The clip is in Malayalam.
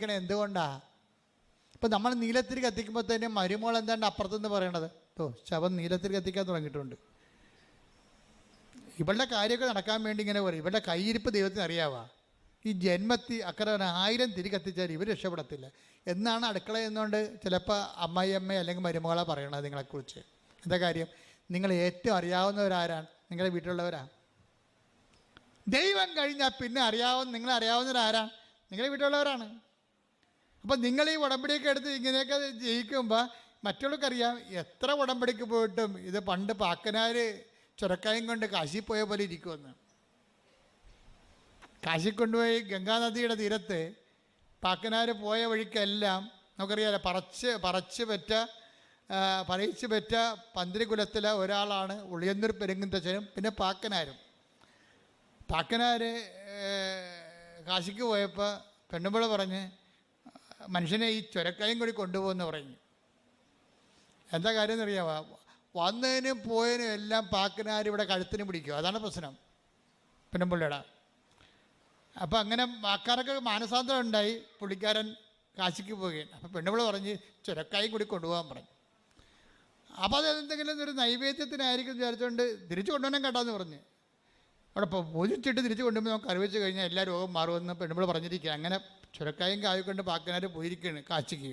കാണിക്കണത് എന്തുകൊണ്ടാണ്? ഇപ്പം നമ്മൾ നീലത്തിരി കത്തിക്കുമ്പോൾ തന്നെ മരുമോൾ എന്താണ്ട് അപ്പുറത്തുനിന്ന് പറയണത്, ശവം നീലത്തിരി കത്തിക്കാൻ തുടങ്ങിയിട്ടുണ്ട്. ഇവളുടെ കാര്യമൊക്കെ നടക്കാൻ വേണ്ടി ഇങ്ങനെ പറയും. ഇവളുടെ കയ്യിരിപ്പ് ദൈവത്തിന് അറിയാവാ. ഈ ജന്മത്തി അക്കരെ 1000 തിരി കത്തിച്ചാൽ ഇവർ രക്ഷപ്പെടത്തില്ല എന്നാണ് അടുക്കള എന്നുകൊണ്ട് ചിലപ്പോൾ അമ്മായിയമ്മ അല്ലെങ്കിൽ മരുമകളെ പറയണത് നിങ്ങളെക്കുറിച്ച്. എന്താ കാര്യം? നിങ്ങൾ ഏറ്റവും അറിയാവുന്നവരാരാണ്? നിങ്ങളുടെ വീട്ടിലുള്ളവരാണ്. ദൈവം കഴിഞ്ഞാൽ പിന്നെ നിങ്ങളെ അറിയാവുന്നവരാരാണ്? നിങ്ങളുടെ വീട്ടിലുള്ളവരാണ്. അപ്പം നിങ്ങൾ ഈ ഉടമ്പടിയൊക്കെ എടുത്ത് ഇങ്ങനെയൊക്കെ ജയിക്കുമ്പോൾ മറ്റുള്ളവർക്കറിയാം എത്ര ഉടമ്പടിക്ക് പോയിട്ടും ഇത് പണ്ട് പാക്കനാർ ചുരക്കായും കൊണ്ട് കാശി പോയ പോലെ ഇരിക്കുമെന്ന്. കാശി കൊണ്ടുപോയി ഗംഗാനദിയുടെ തീരത്ത് പാക്കനാർ പോയ വഴിക്കെല്ലാം നമുക്കറിയാമല്ലോ, പറയിച്ച് പെറ്റ പന്തിരികുലത്തിലെ ഒരാളാണ് ഉളിയന്നൂർ പെരുങ്ങുന്തച്ഛനും പിന്നെ പാക്കനാരും. പാക്കനാർ കാശിക്ക് പോയപ്പോൾ പെണ്ണുമ്പോൾ പറഞ്ഞ് മനുഷ്യനെ ഈ ചുരക്കായും കൂടി കൊണ്ടുപോകുമെന്ന് പറഞ്ഞു. എന്താ കാര്യം എന്നറിയാമോ? വന്നതിനും പോയതിനും എല്ലാം പാക്കനാർ ഇവിടെ കഴുത്തിന് പിടിക്കും. അതാണ് പ്രശ്നം പെണ്ണുമ്പിള്ളയുടെ. അപ്പോൾ അങ്ങനെ ആൾക്കാരൊക്കെ മാനസാന്തരം ഉണ്ടായി. പുള്ളിക്കാരൻ കാശിക്ക് പോവുകയാണ്. അപ്പോൾ പെണ്ണുമ്പിള്ള പറഞ്ഞ് ചുരക്കായും കൂടി കൊണ്ടുപോകാൻ പറഞ്ഞു. അപ്പോൾ അത് എന്തെങ്കിലും ഒരു നൈവേദ്യത്തിനായിരിക്കും വിചാരിച്ചുകൊണ്ട് തിരിച്ചു കൊണ്ടുപോകാൻ കേട്ടാന്ന് പറഞ്ഞ് അവിടെ ഇപ്പോൾ പൂജിച്ചിട്ട് തിരിച്ചു കൊണ്ടുപോയി നമുക്ക് അറിയിച്ചു കഴിഞ്ഞാൽ എല്ലാ രോഗം മാറുമെന്ന് പെണ്ണുമ്പിള്ള പറഞ്ഞിരിക്കുക. അങ്ങനെ ചുരക്കായും കായും കൊണ്ട് പാക്കനാർ പോയിരിക്കുകയാണ് കാശിക്ക്.